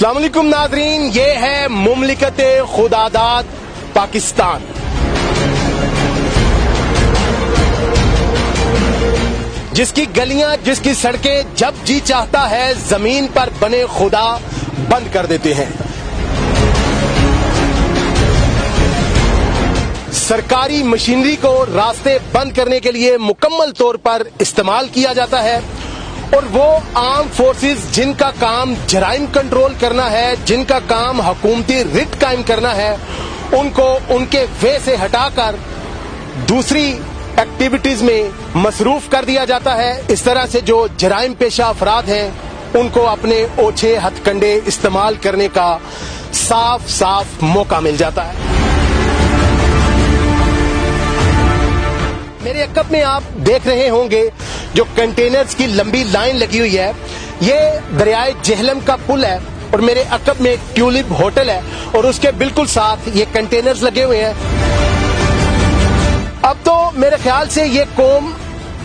السلام علیکم ناظرین، یہ ہے مملکت خداداد پاکستان۔ جس کی گلیاں، جس کی سڑکیں جب جی چاہتا ہے زمین پر بنے خدا بند کر دیتے ہیں۔ سرکاری مشینری کو راستے بند کرنے کے لیے مکمل طور پر استعمال کیا جاتا ہے، اور وہ عام فورسز جن کا کام جرائم کنٹرول کرنا ہے، جن کا کام حکومتی رٹ قائم کرنا ہے، ان کو ان کے وے سے ہٹا کر دوسری ایکٹیویٹیز میں مصروف کر دیا جاتا ہے۔ اس طرح سے جو جرائم پیشہ افراد ہیں ان کو اپنے اوچھے ہتھ کنڈے استعمال کرنے کا صاف موقع مل جاتا ہے۔ میرے عقب میں آپ دیکھ رہے ہوں گے جو کنٹینرز کی لمبی لائن لگی ہوئی ہے، یہ دریائے جہلم کا پل ہے، اور میرے عقب میں ٹیولپ ہوٹل ہے، اور اس کے بالکل ساتھ یہ کنٹینرز لگے ہوئے ہیں۔ اب تو میرے خیال سے یہ قوم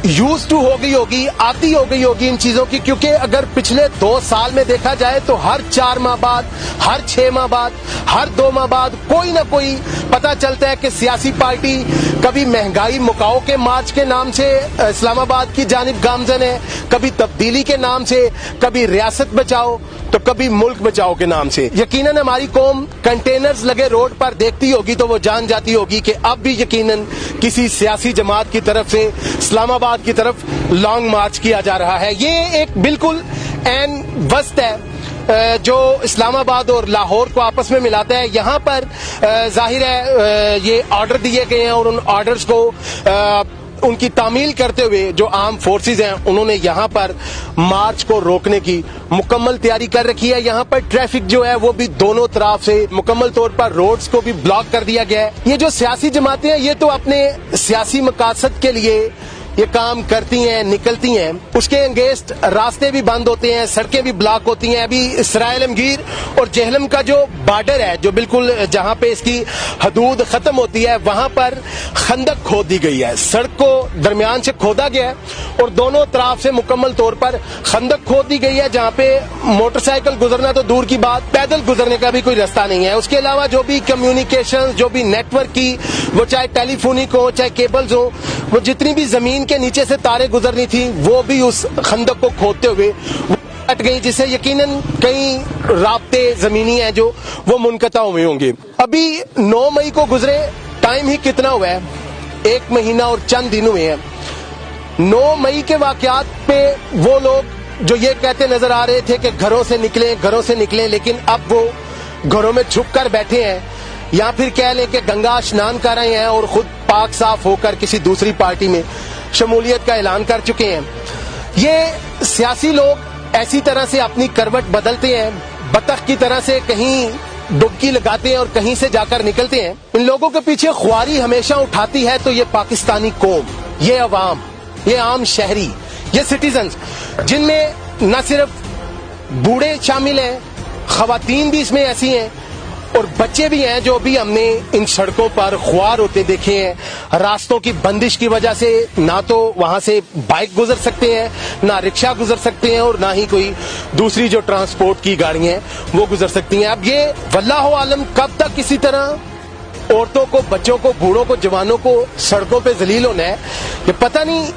یوز ٹو ہو گئی ہوگی، عادی ہو گئی ہوگی ان چیزوں کی، کیونکہ اگر پچھلے 2 سال میں دیکھا جائے تو ہر 4 ماہ بعد، ہر 6 ماہ بعد، ہر 2 ماہ بعد کوئی نہ کوئی پتہ چلتا ہے کہ سیاسی پارٹی کبھی مہنگائی مکاؤ کے مارچ کے نام سے اسلام آباد کی جانب گامزن ہے، کبھی تبدیلی کے نام سے، کبھی ریاست بچاؤ تو کبھی ملک بچاؤ کے نام سے۔ یقیناً ہماری قوم کنٹینرز لگے روڈ پر دیکھتی ہوگی تو وہ جان جاتی ہوگی کہ اب بھی یقیناً کسی سیاسی جماعت کی طرف سے اسلام آباد کی طرف لانگ مارچ کیا جا رہا ہے۔ یہ ایک بالکل عین وسط ہے جو اسلام آباد اور لاہور کو آپس میں ملاتا ہے۔ یہاں پر ظاہر ہے یہ آرڈر دیے گئے ہیں، اور ان آرڈرز کو ان کی تعمیل کرتے ہوئے جو عام فورسز ہیں انہوں نے یہاں پر مارچ کو روکنے کی مکمل تیاری کر رکھی ہے۔ یہاں پر ٹریفک جو ہے وہ بھی دونوں طرف سے مکمل طور پر روڈز کو بھی بلاک کر دیا گیا ہے۔ یہ جو سیاسی جماعتیں ہیں یہ تو اپنے سیاسی مقاصد کے لیے یہ کام کرتی ہیں، نکلتی ہیں، اس کے انگیسٹ راستے بھی بند ہوتے ہیں، سڑکیں بھی بلاک ہوتی ہیں۔ ابھی سرائے عالمگیر اور جہلم کا جو بارڈر ہے، جو بالکل جہاں پہ اس کی حدود ختم ہوتی ہے، وہاں پر خندق کھود دی گئی ہے، سڑک کو درمیان سے کھودا گیا ہے اور دونوں طرف سے مکمل طور پر خندق کھود دی گئی ہے، جہاں پہ موٹر سائیکل گزرنا تو دور کی بات، پیدل گزرنے کا بھی کوئی راستہ نہیں ہے۔ اس کے علاوہ جو بھی کمیونیکیشن، جو بھی نیٹ ورک کی، وہ چاہے ٹیلی فونک ہو، چاہے کیبلز ہو، وہ جتنی بھی زمین کے نیچے سے تاریں گزرنی تھی وہ بھی اس خندق کو کھودتے ہوئے کٹ گئی، جس سے یقیناً کئی رابطے زمینی ہیں جو وہ منقطع ہوئے ہوں گے۔ ابھی 9 مئی کو گزرے، ٹائم ہی کتنا ہوا ہے، 1 مہینہ اور چند دن ہوئے ہیں۔ 9 مئی کے واقعات پہ وہ لوگ جو یہ کہتے نظر آ رہے تھے کہ گھروں سے نکلیں، لیکن اب وہ گھروں میں چھپ کر بیٹھے ہیں، یا پھر کہہ لیں کہ گنگا اسنان کر رہے ہیں اور خود پاک صاف ہو کر کسی دوسری پارٹی میں شمولیت کا اعلان کر چکے ہیں۔ یہ سیاسی لوگ ایسی طرح سے اپنی کروٹ بدلتے ہیں، بطخ کی طرح سے کہیں ڈبکی لگاتے ہیں اور کہیں سے جا کر نکلتے ہیں۔ ان لوگوں کے پیچھے خواری ہمیشہ اٹھاتی ہے تو یہ پاکستانی قوم، یہ عوام، یہ عام شہری، یہ سٹیزنز، جن میں نہ صرف بوڑھے شامل ہیں، خواتین بھی اس میں ایسی ہیں، اور بچے بھی ہیں جو بھی ہم نے ان سڑکوں پر خوار ہوتے دیکھے ہیں۔ راستوں کی بندش کی وجہ سے نہ تو وہاں سے بائک گزر سکتے ہیں، نہ رکشہ گزر سکتے ہیں، اور نہ ہی کوئی دوسری جو ٹرانسپورٹ کی گاڑیاں ہیں وہ گزر سکتی ہیں۔ اب یہ واللہ عالم کب تک اسی طرح عورتوں کو، بچوں کو، بوڑھوں کو، جوانوں کو سڑکوں پہ ذلیل ہونا ہے، یہ پتہ نہیں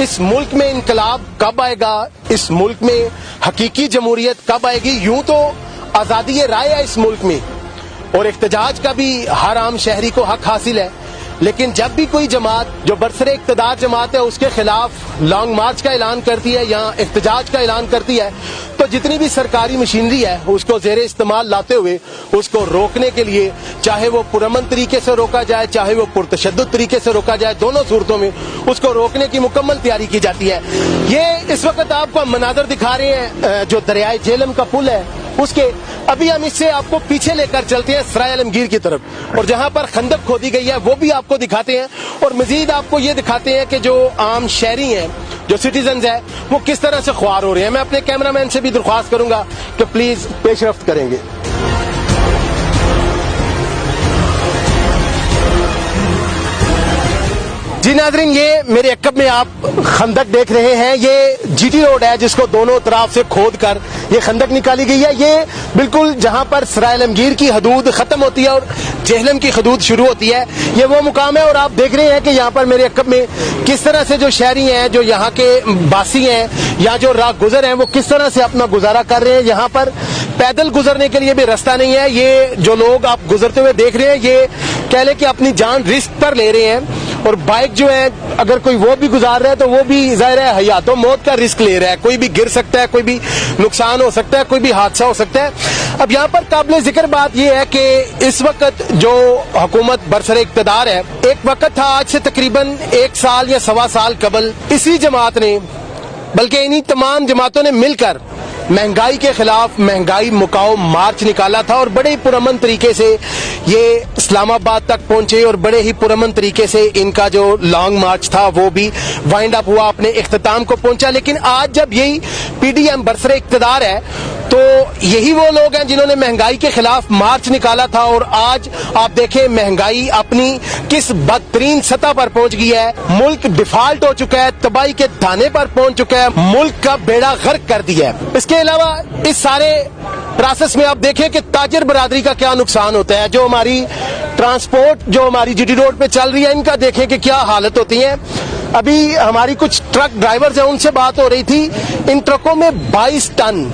اس ملک میں انقلاب کب آئے گا، اس ملک میں حقیقی جمہوریت کب آئے گی۔ یوں تو آزادی رائے ہے اس ملک میں، اور احتجاج کا بھی ہر عام شہری کو حق حاصل ہے، لیکن جب بھی کوئی جماعت جو برسر اقتدار جماعت ہے اس کے خلاف لانگ مارچ کا اعلان کرتی ہے یا احتجاج کا اعلان کرتی ہے، تو جتنی بھی سرکاری مشینری ہے اس کو زیر استعمال لاتے ہوئے اس کو روکنے کے لیے، چاہے وہ پرامن طریقے سے روکا جائے، چاہے وہ پرتشدد طریقے سے روکا جائے، دونوں صورتوں میں اس کو روکنے کی مکمل تیاری کی جاتی ہے۔ یہ اس وقت آپ کو مناظر دکھا رہے ہیں جو دریائے جہلم کا پل ہے اس کے، ابھی ہم اس سے آپ کو پیچھے لے کر چلتے ہیں سرائے عالمگیر کی طرف، اور جہاں پر خندق کھودی گئی ہے وہ بھی آپ کو دکھاتے ہیں، اور مزید آپ کو یہ دکھاتے ہیں کہ جو عام شہری ہیں، جو سٹیزنز ہیں، وہ کس طرح سے خوار ہو رہے ہیں۔ میں اپنے کیمرہ مین سے بھی درخواست کروں گا کہ پلیز پیش رفت کریں گے۔ جی ناظرین، یہ میرے عقب میں آپ خندق دیکھ رہے ہیں، یہ جی ٹی روڈ ہے جس کو دونوں طرف سے کھود کر یہ خندق نکالی گئی ہے۔ یہ بالکل جہاں پر سرائے عالمگیر کی حدود ختم ہوتی ہے اور جہلم کی حدود شروع ہوتی ہے، یہ وہ مقام ہے۔ اور آپ دیکھ رہے ہیں کہ یہاں پر میرے عقب میں کس طرح سے جو شہری ہیں، جو یہاں کے باسی ہیں یا جو راہ گزر ہیں، وہ کس طرح سے اپنا گزارا کر رہے ہیں۔ یہاں پر پیدل گزرنے کے لیے بھی راستہ نہیں ہے۔ یہ جو لوگ آپ گزرتے ہوئے دیکھ رہے ہیں، یہ کہہ لیں کہ اپنی جان رسک پر لے رہے ہیں، اور بائک جو ہے اگر کوئی وہ بھی گزار رہا ہے تو وہ بھی ظاہر ہے حیات و موت کا رسک لے رہا ہے۔ کوئی بھی گر سکتا ہے، کوئی بھی نقصان ہو سکتا ہے، کوئی بھی حادثہ ہو سکتا ہے۔ اب یہاں پر قابل ذکر بات یہ ہے کہ اس وقت جو حکومت برسر اقتدار ہے، ایک وقت تھا آج سے تقریباً 1 سال یا 1.25 سال قبل اسی جماعت نے، بلکہ انہی تمام جماعتوں نے مل کر مہنگائی کے خلاف مہنگائی مکاؤ مارچ نکالا تھا، اور بڑے ہی پرامن طریقے سے یہ اسلام آباد تک پہنچے، اور بڑے ہی پرامن طریقے سے ان کا جو لانگ مارچ تھا وہ بھی وائنڈ اپ ہوا، اپنے اختتام کو پہنچا۔ لیکن آج جب یہی پی ڈی ایم برسر اقتدار ہے تو یہی وہ لوگ ہیں جنہوں نے مہنگائی کے خلاف مارچ نکالا تھا، اور آج آپ دیکھیں مہنگائی اپنی کس بدترین سطح پر پہنچ گئی ہے۔ ملک ڈیفالٹ ہو چکا ہے، تباہی کے دھانے پر پہنچ چکا ہے، ملک کا بیڑا غرق کر دیا ہے۔ اس کے علاوہ اس سارے پروسیس میں آپ دیکھیں کہ تاجر برادری کا کیا نقصان ہوتا ہے۔ جو ہماری ٹرانسپورٹ جو ہماری جی ٹی روڈ پہ چل رہی ہے، ان کا دیکھیں کہ کیا حالت ہوتی ہے۔ ابھی ہماری کچھ ٹرک ڈرائیورز ہیں، ان سے بات ہو رہی تھی، ان ٹرکوں میں 22 ٹن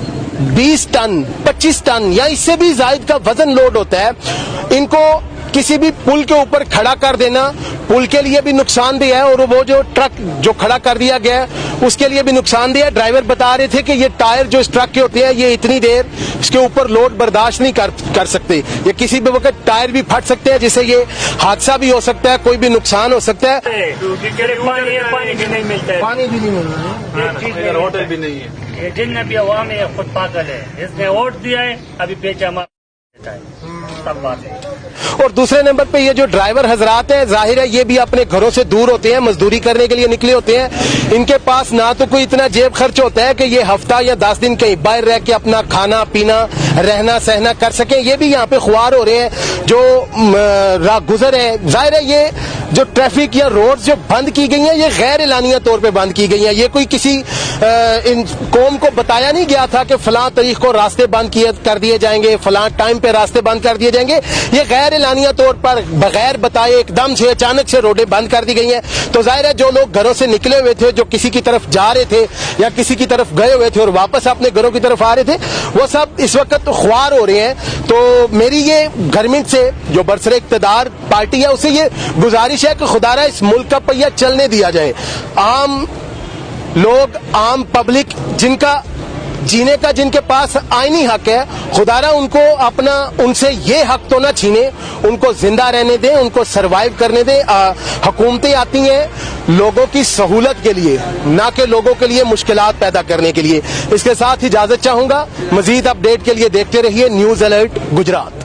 20 ٹن 25 ٹن یا اس سے بھی زائد کا وزن لوڈ ہوتا ہے۔ ان کو کسی بھی پل کے اوپر کھڑا کر دینا پل کے لیے بھی نقصان دہ ہے، اور وہ جو ٹرک جو کھڑا کر دیا گیا ہے اس کے لیے بھی نقصان دہ ہے۔ ڈرائیور بتا رہے تھے کہ یہ ٹائر جو اس ٹرک کے ہوتے ہیں، یہ اتنی دیر اس کے اوپر لوڈ برداشت نہیں کر سکتے، یہ کسی بھی وقت ٹائر بھی پھٹ سکتے ہیں، جس سے یہ حادثہ بھی ہو سکتا ہے، کوئی بھی نقصان ہو سکتا ہے۔ پانی بھی نہیں ملتا ہے، پانی بھی نہیں مل رہا ہے، ہوٹل بھی نہیں ہے۔ یہ جن نے بھی عوام ہے خود پاگل ہے، اس نے ووٹ دیا ہے، ابھی بیچا دیتا ہے، سب بات ہے۔ اور دوسرے نمبر پہ یہ جو ڈرائیور حضرات ہیں، ظاہر ہے یہ بھی اپنے گھروں سے دور ہوتے ہیں، مزدوری کرنے کے لیے نکلے ہوتے ہیں۔ ان کے پاس نہ تو کوئی اتنا جیب خرچ ہوتا ہے کہ یہ ہفتہ یا 10 دن کہیں باہر رہ کے اپنا کھانا پینا رہنا سہنا کر سکیں۔ یہ بھی یہاں پہ خوار ہو رہے ہیں جو راہ گزر ہیں۔ ظاہر ہے یہ جو ٹریفک یا روڈز جو بند کی گئی ہیں، یہ غیر اعلانیہ طور پہ بند کی گئی ہیں۔ یہ کوئی کسی ان قوم کو بتایا نہیں گیا تھا کہ فلاں تاریخ کو راستے بند کر دیے جائیں گے، فلاں ٹائم پہ راستے بند کر دیے جائیں گے۔ یہ غیر اعلانیہ طور پر بغیر بتائے ایک دم سے اچانک سے روڈیں بند کر دی گئی ہیں۔ تو ظاہر ہے جو لوگ گھروں سے نکلے ہوئے تھے، جو کسی کی طرف جا رہے تھے یا کسی کی طرف گئے ہوئے تھے اور واپس اپنے گھروں کی طرف آ رہے تھے، وہ سب اس وقت خوار ہو رہے ہیں۔ تو میری یہ گورنمنٹ سے جو برسر اقتدار پارٹی ہے، اسے یہ گزارش ہے کہ خدا را اس ملک کا پہیہ چلنے دیا جائے۔ عام لوگ، عام پبلک جن کا جینے کا جن کے پاس آئینی حق ہے، خدا را ان کو اپنا ان سے یہ حق تو نہ چھینے، ان کو زندہ رہنے دیں، ان کو سروائیو کرنے دیں۔ حکومتیں آتی ہیں لوگوں کی سہولت کے لیے، نہ کہ لوگوں کے لیے مشکلات پیدا کرنے کے لیے۔ اس کے ساتھ اجازت چاہوں گا، مزید اپڈیٹ کے لیے دیکھتے رہیے نیوز الرٹ گجرات۔